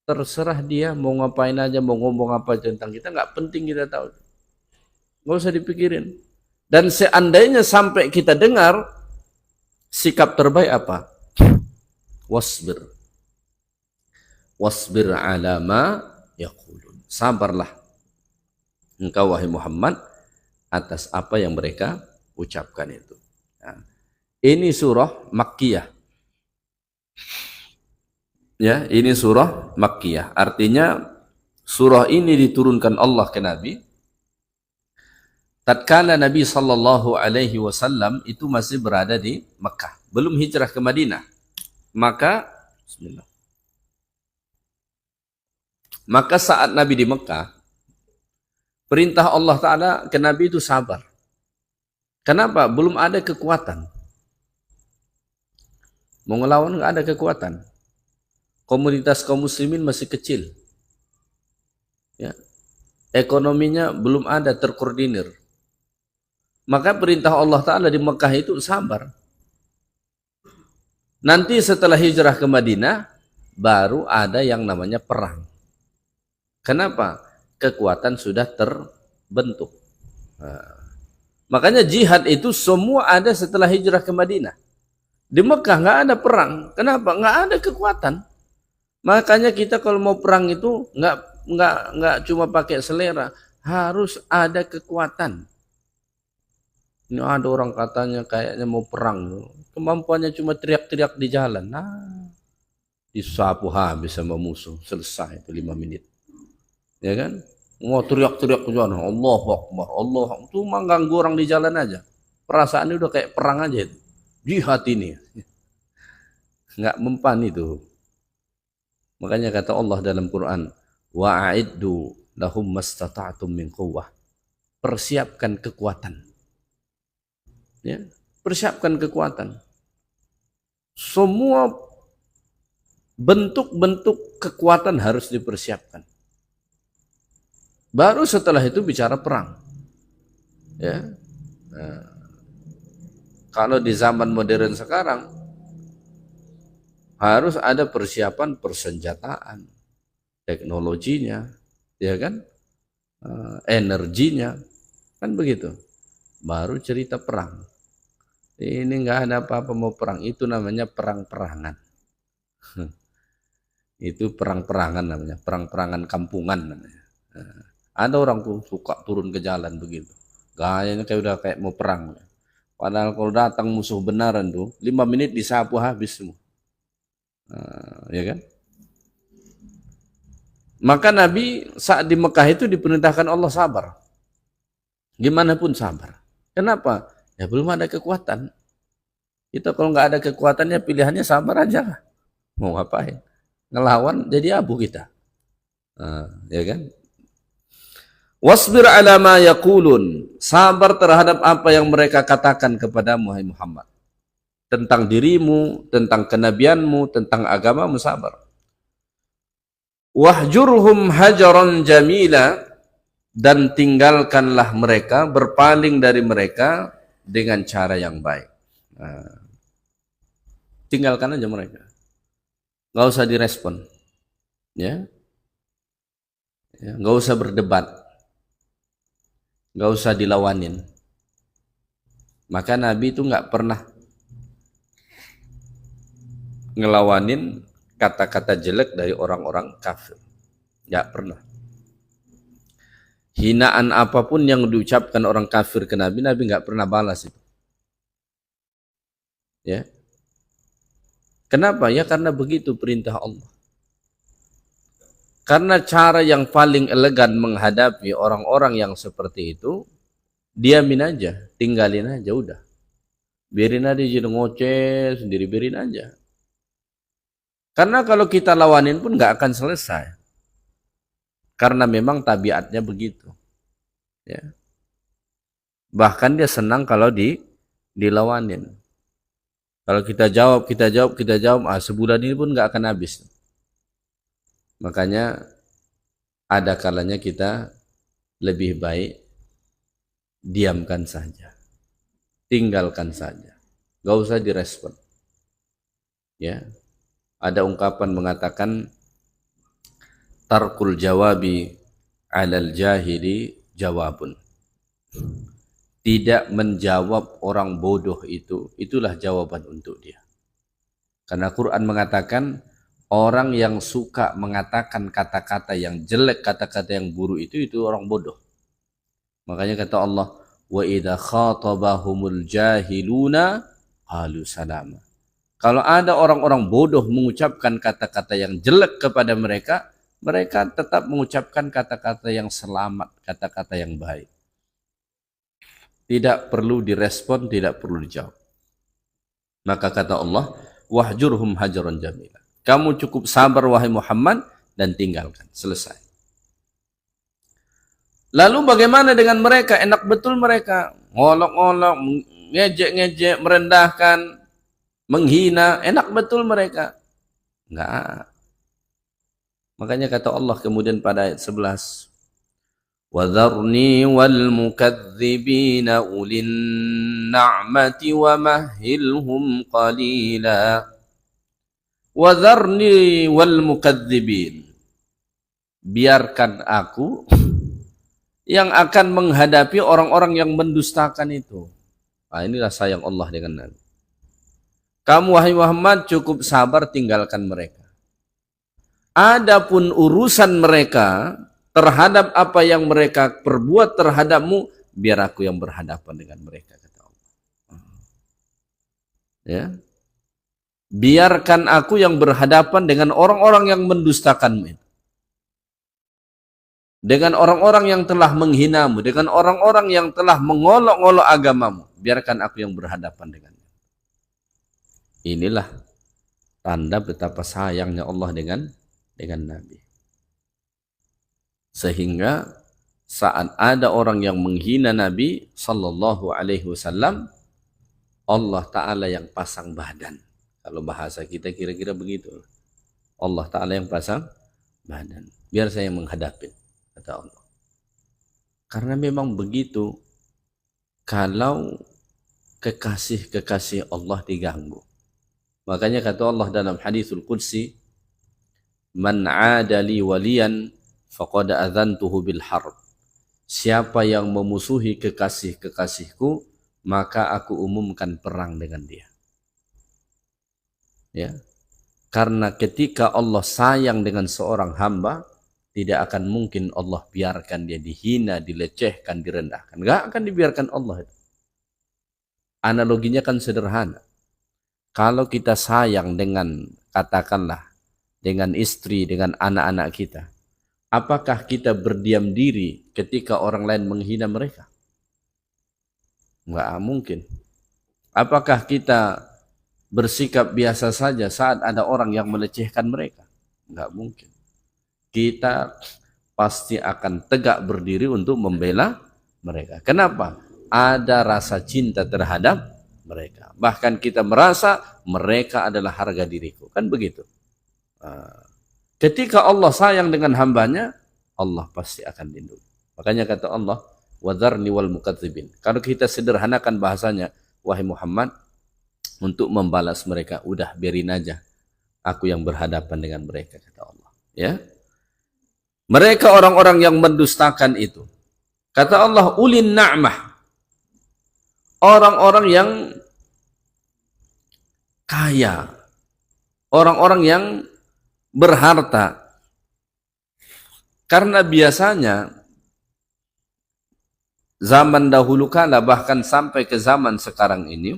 Terserah dia mau ngapain aja, mau ngomong apa tentang kita, nggak penting kita tahu. Nggak usah dipikirin. Dan seandainya sampai kita dengar, sikap terbaik apa? Wasbir. Wasbir ala ma yaqulun. Sabarlah engkau wahai Muhammad atas apa yang mereka ucapkan itu. Nah, ini surah Makkiyah. Ya, ini surah Makkiyah. Artinya surah ini diturunkan Allah ke Nabi tatkala Nabi sallallahu alaihi wasallam itu masih berada di Mekah, belum hijrah ke Madinah. Maka bismillah. Maka saat Nabi di Mekah, perintah Allah Ta'ala ke Nabi itu sabar. Kenapa? Belum ada kekuatan. Mau ngelawan nggak ada kekuatan. Komunitas kaum muslimin masih kecil. Ya. Ekonominya belum ada terkoordinir. Maka perintah Allah Ta'ala di Mekah itu sabar. Nanti setelah hijrah ke Madinah, baru ada yang namanya perang. Kenapa? Kekuatan sudah terbentuk. Nah, makanya jihad itu semua ada setelah hijrah ke Madinah. Di Mekah nggak ada perang. Kenapa? Nggak ada kekuatan. Makanya kita kalau mau perang itu nggak cuma pakai selera, harus ada kekuatan. Ini ada orang katanya kayaknya mau perang, kemampuannya cuma teriak-teriak di jalan. Nah, disapu habis sama musuh, selesai itu 5 menit. Ya kan? Mau teriak-teriak ke jalan, Allahu Akbar, Allah, itu mah ganggu orang di jalan aja. Perasaannya udah kayak perang aja itu. Jihad ini. Nggak mempan itu. Makanya kata Allah dalam Quran, wa'iddu lahum mastata'tum min quwwah. Persiapkan kekuatan. Ya, persiapkan kekuatan. Semua bentuk-bentuk kekuatan harus dipersiapkan. Baru setelah itu bicara perang. Ya. Nah, kalau di zaman modern sekarang harus ada persiapan persenjataan, teknologinya, ya kan, energinya, kan begitu. Baru cerita perang. Ini nggak ada apa-apa mau perang, itu namanya perang-perangan. Itu perang-perangan namanya, perang-perangan kampungan namanya. Ada orang tuh suka turun ke jalan begitu, gayanya kayak udah kayak mau perang. Padahal kalau datang musuh benaran tuh 5 menit disapu habis semua. Ya kan? Maka Nabi saat di Mekah itu diperintahkan Allah sabar. Gimana pun sabar. Kenapa? Ya belum ada kekuatan. Kita kalau nggak ada kekuatannya pilihannya sabar aja lah. Mau ngapain? Ngelawan jadi abu kita. Ya kan? Wasbir ala ma yaqulun. Sabar terhadap apa yang mereka katakan kepadamu hai Muhammad. Tentang dirimu, tentang kenabianmu, tentang agamamu, sabar. Wahjurhum hajaran jamila. Dan tinggalkanlah mereka, berpaling dari mereka dengan cara yang baik. Nah, tinggalkan aja mereka, nggak usah direspon, ya, nggak usah berdebat, nggak usah dilawanin. Maka Nabi itu nggak pernah ngelawanin kata-kata jelek dari orang-orang kafir, nggak pernah. Hinaan apapun yang diucapkan orang kafir ke Nabi, Nabi nggak pernah balas itu. Ya. Kenapa? Ya karena begitu perintah Allah. Karena cara yang paling elegan menghadapi orang-orang yang seperti itu, diamin aja, tinggalin aja udah. Biarin aja jadi ngoceh sendiri, biarin aja. Karena kalau kita lawanin pun nggak akan selesai. Karena memang tabiatnya begitu. Ya. Bahkan dia senang kalau dilawanin. Kalau kita jawab, sebulan ini pun nggak akan habis. Makanya ada kalanya kita lebih baik diamkan saja, tinggalkan saja, nggak usah direspon. Ya, ada ungkapan mengatakan tarkul jawabi alal jahili jawabun. Tidak menjawab orang bodoh itulah jawaban untuk dia. Karena Quran mengatakan orang yang suka mengatakan kata-kata yang jelek, kata-kata yang buruk itu orang bodoh. Makanya kata Allah, wa idza khatabahumul jahiluna qalu salama. Kalau ada orang-orang bodoh mengucapkan kata-kata yang jelek kepada mereka, mereka tetap mengucapkan kata-kata yang selamat, kata-kata yang baik. Tidak perlu direspon, tidak perlu dijawab. Maka kata Allah, wahjurhum hajaran jamila. Kamu cukup sabar wahai Muhammad dan tinggalkan. Selesai. Lalu bagaimana dengan mereka? Enak betul mereka. Ngolok-ngolok, ngejek-ngejek, merendahkan, menghina. Enak betul mereka. Enggak. Makanya kata Allah kemudian pada ayat 11. وَذَرْنِي وَالْمُكَذِّبِينَ أُولِي النَّعْمَةِ وَمَهِّلْهُمْ قَلِيلًا وَذَرْنِي وَالْمُكَذِّبِينَ. Biarkan aku yang akan menghadapi orang-orang yang mendustakan itu. Nah, inilah sayang Allah dengan Nabi. Kamu wahai Muhammad cukup sabar, tinggalkan mereka. Adapun urusan mereka terhadap apa yang mereka perbuat terhadapmu, biar aku yang berhadapan dengan mereka, kata Allah. Ya. Biarkan aku yang berhadapan dengan orang-orang yang mendustakanmu, dengan orang-orang yang telah menghinamu, dengan orang-orang yang telah mengolok-olok agamamu. Biarkan aku yang berhadapan dengannya. Inilah tanda betapa sayangnya Allah dengan Nabi. Sehingga saat ada orang yang menghina Nabi sallallahu alaihi wasallam, Allah Ta'ala yang pasang badan. Kalau bahasa kita kira-kira begitu. Allah Ta'ala yang pasang badan. Biar saya yang menghadapi, kata Allah. Karena memang begitu. Kalau kekasih-kekasih Allah diganggu. Makanya kata Allah dalam hadithul Qudsi, man adali waliyan faqad adzantuhu bil harb. Siapa yang memusuhi kekasih-kekasihku, maka aku umumkan perang dengan dia. Ya. Karena ketika Allah sayang dengan seorang hamba, tidak akan mungkin Allah biarkan dia dihina, dilecehkan, direndahkan. Enggak akan dibiarkan Allah itu. Analoginya kan sederhana. Kalau kita sayang dengan, katakanlah, dengan istri, dengan anak-anak kita, apakah kita berdiam diri ketika orang lain menghina mereka? Enggak mungkin. Apakah kita bersikap biasa saja saat ada orang yang melecehkan mereka? Enggak mungkin. Kita pasti akan tegak berdiri untuk membela mereka. Kenapa? Ada rasa cinta terhadap mereka. Bahkan kita merasa mereka adalah harga diriku. Kan begitu. Ketika Allah sayang dengan hambanya, Allah pasti akan lindungi. Makanya kata Allah, وَذَرْنِي وَالْمُكَذِّبِينَ. Kalau kita sederhanakan bahasanya, wahai Muhammad, untuk membalas mereka, udah biarin aja. Aku yang berhadapan dengan mereka, kata Allah. Ya. Mereka orang-orang yang mendustakan itu. Kata Allah, ulin na'mah. Orang-orang yang kaya. Orang-orang yang berharta. Karena biasanya zaman dahulu kala bahkan sampai ke zaman sekarang ini,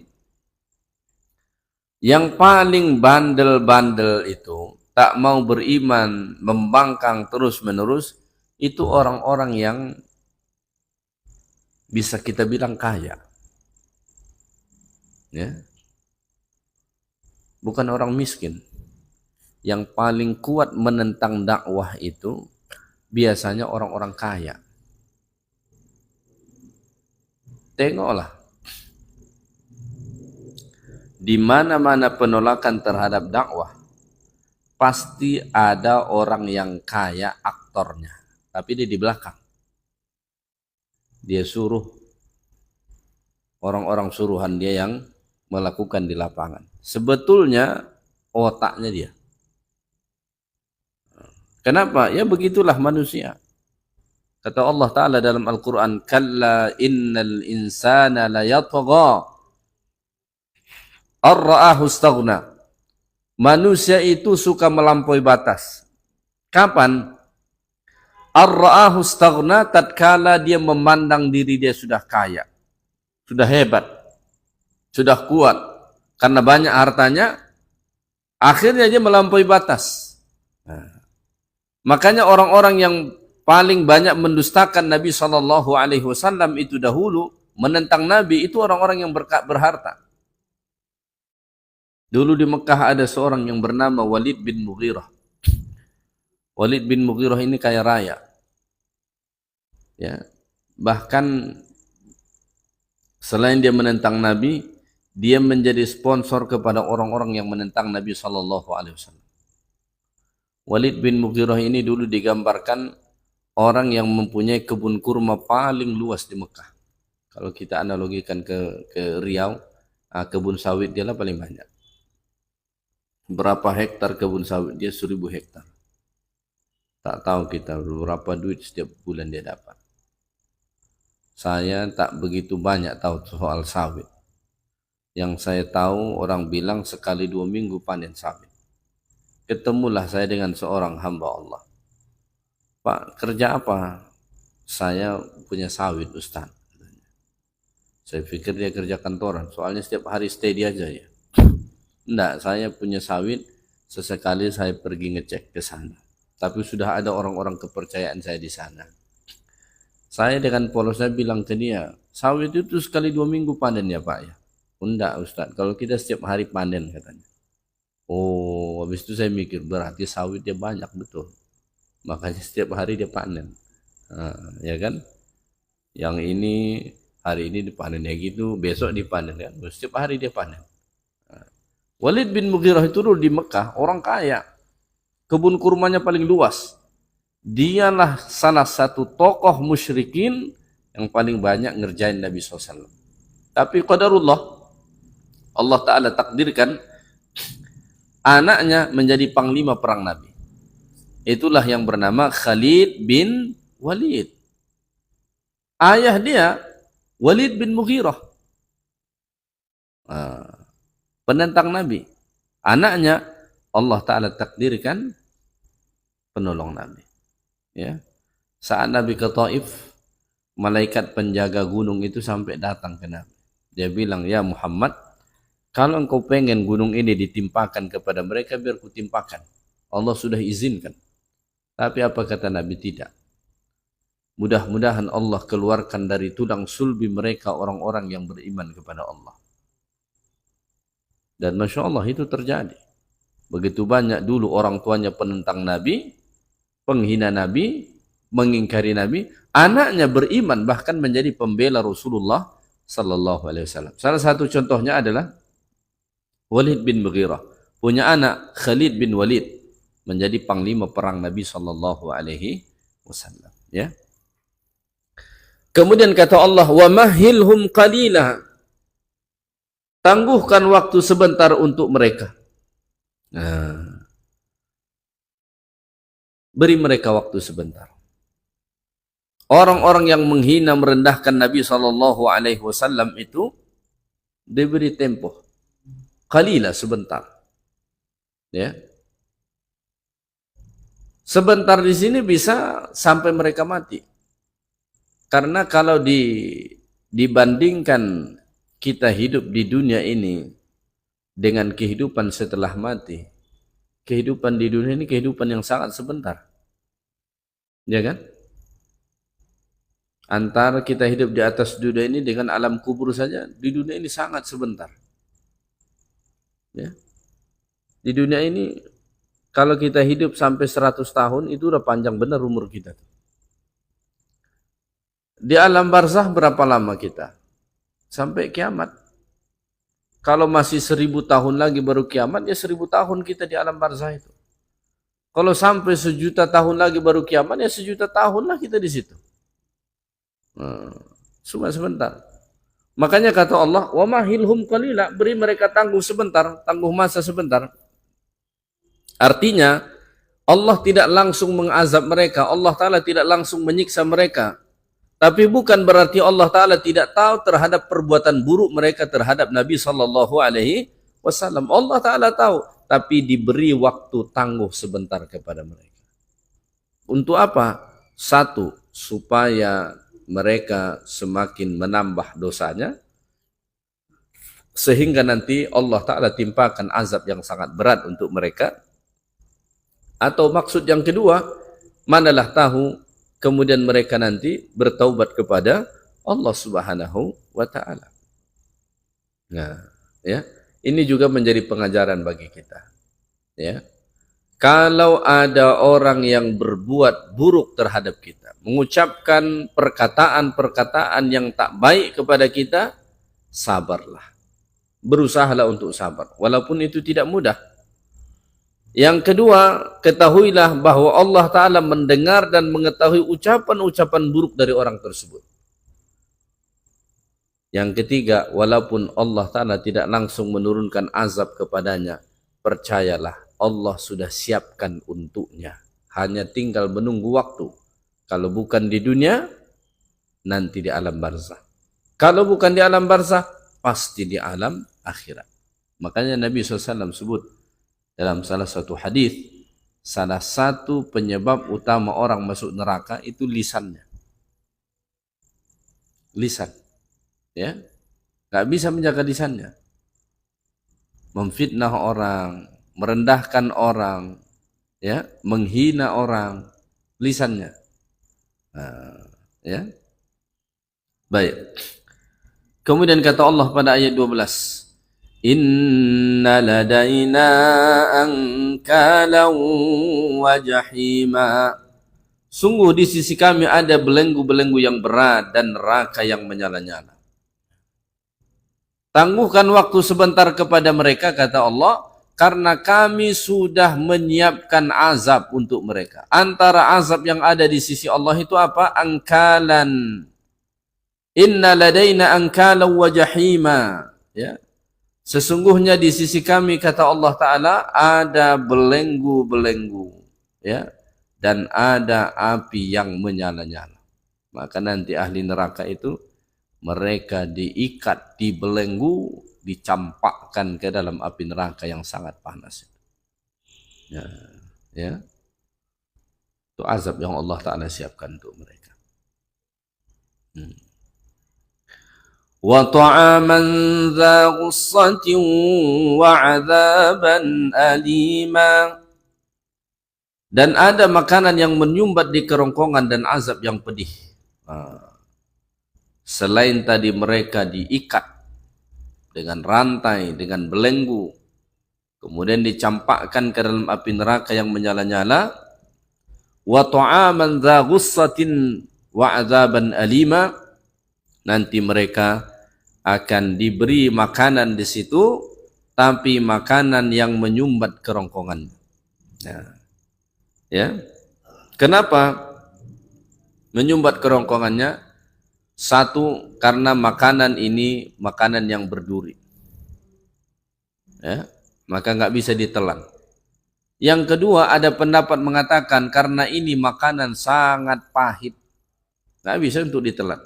yang paling bandel-bandel itu, tak mau beriman, membangkang terus-menerus, itu orang-orang yang bisa kita bilang kaya. Ya. Bukan orang miskin. Yang paling kuat menentang dakwah itu biasanya orang-orang kaya. Tengoklah. Di mana-mana penolakan terhadap dakwah, pasti ada orang yang kaya aktornya. Tapi dia di belakang. Dia suruh orang-orang suruhan dia yang melakukan di lapangan. Sebetulnya otaknya dia. Kenapa? Ya begitulah manusia. Kata Allah Ta'ala dalam Al-Quran, Kalla innal insana layatgha ar-ra'ahu istaghna. Manusia itu suka melampaui batas. Kapan? Ar-ra'ahu istaghna, tatkala dia memandang diri dia sudah kaya, sudah hebat, sudah kuat, karena banyak hartanya, akhirnya dia melampaui batas. Nah, makanya orang-orang yang paling banyak mendustakan Nabi SAW itu dahulu, menentang Nabi, itu orang-orang yang berharta. Dulu di Mekah ada seorang yang bernama Walid bin Mughirah. Walid bin Mughirah ini kaya raya. Ya. Bahkan selain dia menentang Nabi, dia menjadi sponsor kepada orang-orang yang menentang Nabi SAW. Walid bin Mughirah ini dulu digambarkan orang yang mempunyai kebun kurma paling luas di Mekah. Kalau kita analogikan ke Riau, kebun sawit dia lah paling banyak. Berapa hektar kebun sawit dia? 1000 hektar. Tak tahu kita berapa duit setiap bulan dia dapat. Saya tak begitu banyak tahu soal sawit. Yang saya tahu orang bilang sekali 2 minggu panen sawit. Ketemulah saya dengan seorang hamba Allah. Pak, kerja apa? Saya punya sawit, Ustaz. Saya pikir dia kerja kantoran, soalnya setiap hari stay dia aja ya. Enggak, saya punya sawit, sesekali saya pergi ngecek ke sana. Tapi sudah ada orang-orang kepercayaan saya di sana. Saya dengan polosnya bilang ke dia, sawit itu sekali 2 minggu panen ya Pak ya? Enggak Ustaz, kalau kita setiap hari panen katanya. Oh, habis itu saya mikir, berarti sawit dia banyak betul. Makanya setiap hari dia panen. Ya kan? Yang ini, hari ini dipanen ya gitu, besok dipanen kan? Setiap hari dia panen. Walid bin Mughirah itu dulu di Mekah, orang kaya. Kebun kurmanya paling luas. Dialah salah satu tokoh musyrikin yang paling banyak ngerjain Nabi SAW. Tapi qadarullah, Allah Ta'ala takdirkan anaknya menjadi panglima perang Nabi. Itulah yang bernama Khalid bin Walid. Ayah dia Walid bin Mughirah. Penentang Nabi. Anaknya Allah Ta'ala takdirkan penolong Nabi. Ya. Saat Nabi ke Taif, malaikat penjaga gunung itu sampai datang ke Nabi. Dia bilang, ya Muhammad, kalau engkau pengen gunung ini ditimpakan kepada mereka, biar kutimpakan. Allah sudah izinkan. Tapi apa kata Nabi? Tidak. Mudah-mudahan Allah keluarkan dari tulang sulbi mereka orang-orang yang beriman kepada Allah. Dan Masya Allah itu terjadi. Begitu banyak dulu orang tuanya penentang Nabi, penghina Nabi, mengingkari Nabi, anaknya beriman bahkan menjadi pembela Rasulullah Sallallahu Alaihi Wasallam. Salah satu contohnya adalah Walid bin Mughirah, punya anak Khalid bin Walid, menjadi panglima perang Nabi Sallallahu Alaihi Wasallam. Ya. Kemudian kata Allah, wa mahilhum qalila, tangguhkan waktu sebentar untuk mereka. Beri mereka waktu sebentar. Orang-orang yang menghina merendahkan Nabi Sallallahu Alaihi Wasallam itu diberi tempo. Qalila, sebentar. Ya. Sebentar di sini bisa sampai mereka mati. Karena kalau dibandingkan kita hidup di dunia ini dengan kehidupan setelah mati, kehidupan di dunia ini kehidupan yang sangat sebentar. Ya kan? Antara kita hidup di atas dunia ini dengan alam kubur saja, di dunia ini sangat sebentar. Ya. Di dunia ini, kalau kita hidup sampai 100 tahun, itu udah panjang benar umur kita. Di alam barzah berapa lama kita? Sampai kiamat. Kalau masih 1000 tahun lagi baru kiamat, ya 1000 tahun kita di alam barzah itu. Kalau sampai 1.000.000 tahun lagi baru kiamat, ya 1.000.000 tahun lah kita di situ. Cuma sebentar. Makanya kata Allah, wa mahilhum qalila, beri mereka tangguh sebentar, tangguh masa sebentar. Artinya, Allah tidak langsung mengazab mereka, Allah Ta'ala tidak langsung menyiksa mereka. Tapi bukan berarti Allah Ta'ala tidak tahu terhadap perbuatan buruk mereka terhadap Nabi SAW. Allah Ta'ala tahu, tapi diberi waktu tangguh sebentar kepada mereka. Untuk apa? Satu, supaya mereka semakin menambah dosanya, sehingga nanti Allah Ta'ala timpakan azab yang sangat berat untuk mereka. Atau maksud yang kedua, manalah tahu, kemudian mereka nanti bertaubat kepada Allah Subhanahu wa Ta'ala. Nah, ya, ini juga menjadi pengajaran bagi kita. Ya, kalau ada orang yang berbuat buruk terhadap kita, mengucapkan perkataan-perkataan yang tak baik kepada kita, sabarlah. Berusahalah untuk sabar, walaupun itu tidak mudah. Yang kedua, ketahuilah bahwa Allah Ta'ala mendengar dan mengetahui ucapan-ucapan buruk dari orang tersebut. Yang ketiga, walaupun Allah Ta'ala tidak langsung menurunkan azab kepadanya, percayalah, Allah sudah siapkan untuknya. Hanya tinggal menunggu waktu. Kalau bukan di dunia, nanti di alam barzah. Kalau bukan di alam barzah, pasti di alam akhirat. Makanya Nabi SAW sebut dalam salah satu hadis, salah satu penyebab utama orang masuk neraka itu lisannya. Lisan, ya, nggak bisa menjaga lisannya, memfitnah orang, merendahkan orang, ya, menghina orang, lisannya. Ya, baik. Kemudian kata Allah pada ayat 12. Inna ladaina ankalan wa jahima. Sungguh di sisi kami ada belenggu-belenggu yang berat dan neraka yang menyala-nyala. Tangguhkan waktu sebentar kepada mereka, kata Allah, karena kami sudah menyiapkan azab untuk mereka. Antara azab yang ada di sisi Allah itu apa? Angkalan. Inna ladaina ankalan wa jahima. Ya. Sesungguhnya di sisi kami, kata Allah Ta'ala, ada belenggu-belenggu, ya, dan ada api yang menyala-nyala. Maka nanti ahli neraka itu, mereka diikat, dibelenggu, dicampakkan ke dalam api neraka yang sangat panas. Ya, ya. Itu azab yang Allah Ta'ala siapkan untuk mereka. Wa ta'aman dha ghussatin wa 'adzaban alima. Dan ada makanan yang menyumbat di kerongkongan dan azab yang pedih. Selain tadi mereka diikat dengan rantai, dengan belenggu, kemudian dicampakkan ke dalam api neraka yang menyala-nyala, wa ta'aman dha ghussatin wa 'adzaban alima. Nanti mereka akan diberi makanan di situ, tapi makanan yang menyumbat kerongkongan. Ya. Kenapa menyumbat kerongkongannya? Satu, karena makanan ini makanan yang berduri. Ya, maka nggak bisa ditelan. Yang kedua, ada pendapat mengatakan karena ini makanan sangat pahit, nggak bisa untuk ditelan.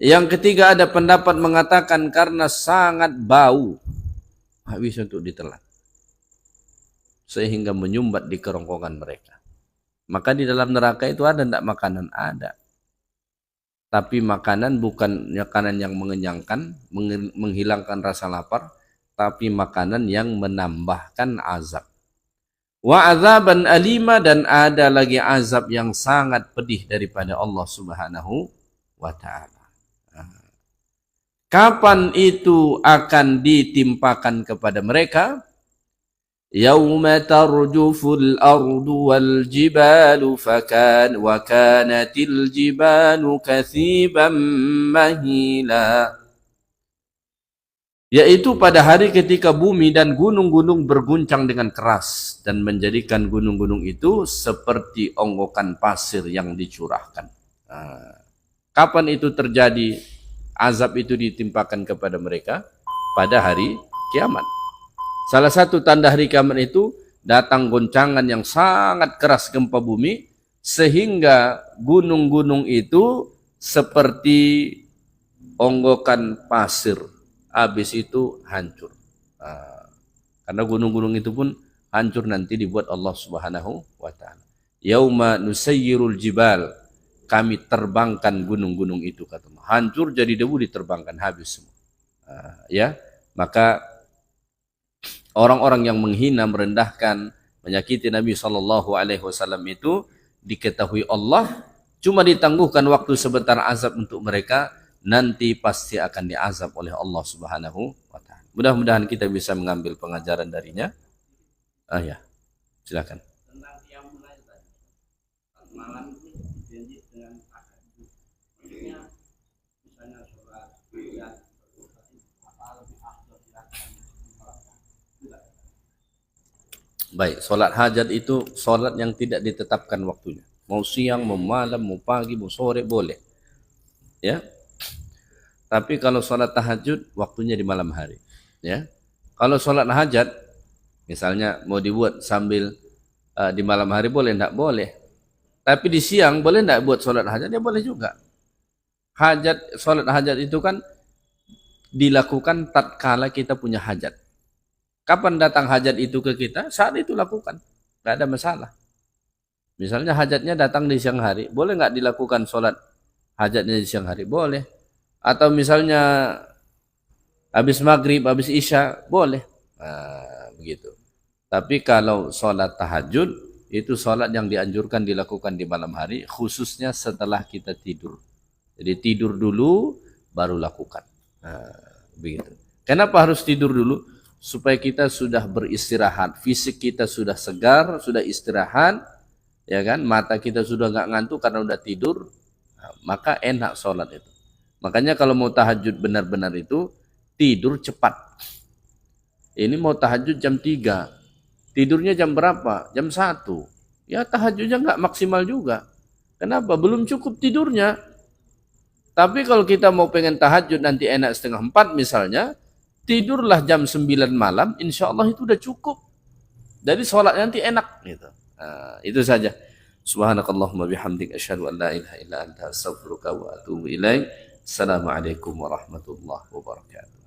Yang ketiga, ada pendapat mengatakan karena sangat bau, nggak bisa untuk ditelan, sehingga menyumbat di kerongkongan mereka. Maka di dalam neraka itu ada tidak makanan? Ada. tapi makanan bukan makanan yang mengenyangkan, menghilangkan rasa lapar, tapi makanan yang menambahkan azab. Wa azaban alima, dan ada lagi azab yang sangat pedih daripada Allah Subhanahu wa taala. Kapan itu akan ditimpakan kepada mereka? Yauma tarjuful ardu wal jibalu wa kanatil jibalu kathiban mahila. Yaitu pada hari ketika bumi dan gunung-gunung berguncang dengan keras dan menjadikan gunung-gunung itu seperti onggokan pasir yang dicurahkan. Kapan itu terjadi? Azab itu ditimpakan kepada mereka pada hari kiamat. Salah satu tanda hari kiamat itu datang goncangan yang sangat keras gempa bumi sehingga gunung-gunung itu seperti onggokan pasir. Habis itu hancur. Karena gunung-gunung itu pun hancur nanti dibuat Allah Subhanahu wa taala. Yauma nusayyirul jibal, kami terbangkan gunung-gunung itu, kata Allah. Hancur jadi debu, diterbangkan habis semua. Ya, maka orang-orang yang menghina, merendahkan, menyakiti Nabi SAW itu diketahui Allah cuma ditangguhkan waktu sebentar azab untuk mereka, nanti pasti akan diazab oleh Allah Subhanahu wa taala. Mudah-mudahan kita bisa mengambil pengajaran darinya. Ya, silakan. Baik, solat hajat itu solat yang tidak ditetapkan waktunya. Mau siang, mau malam, mau pagi, mau sore, boleh. Ya. Tapi kalau solat tahajud, waktunya di malam hari. Ya. Kalau solat hajat, misalnya mau dibuat sambil di malam hari, boleh, enggak boleh. Tapi di siang, boleh enggak buat solat hajat? Ya boleh juga. Solat hajat itu kan dilakukan tatkala kita punya hajat. Kapan datang hajat itu ke kita? Saat itu lakukan. Tidak ada masalah. Misalnya hajatnya datang di siang hari. Boleh nggak dilakukan sholat hajatnya di siang hari? Boleh. Atau misalnya habis maghrib, habis isya, boleh. Begitu. Tapi kalau sholat tahajud, itu sholat yang dianjurkan dilakukan di malam hari, khususnya setelah kita tidur. Jadi tidur dulu, baru lakukan. Begitu. Kenapa harus tidur dulu? Supaya kita sudah beristirahat, fisik kita sudah segar, sudah istirahat, ya kan? Mata kita sudah nggak ngantuk karena udah tidur, maka enak sholat itu. Makanya kalau mau tahajud benar-benar itu tidur cepat. Ini mau tahajud jam 3, tidurnya jam berapa? Jam 1. Ya tahajudnya nggak maksimal juga. Kenapa? Belum cukup tidurnya. Tapi kalau kita mau pengen tahajud nanti enak 3:30 misalnya, tidurlah jam 9 malam, insya Allah itu udah cukup. Jadi sholat nanti enak. Gitu. Itu saja. Subhanakallahumma bihamdik asyhadu an la ilaha illa anta astaghfiruka wa atubu ilaik. Assalamualaikum warahmatullahi wabarakatuh.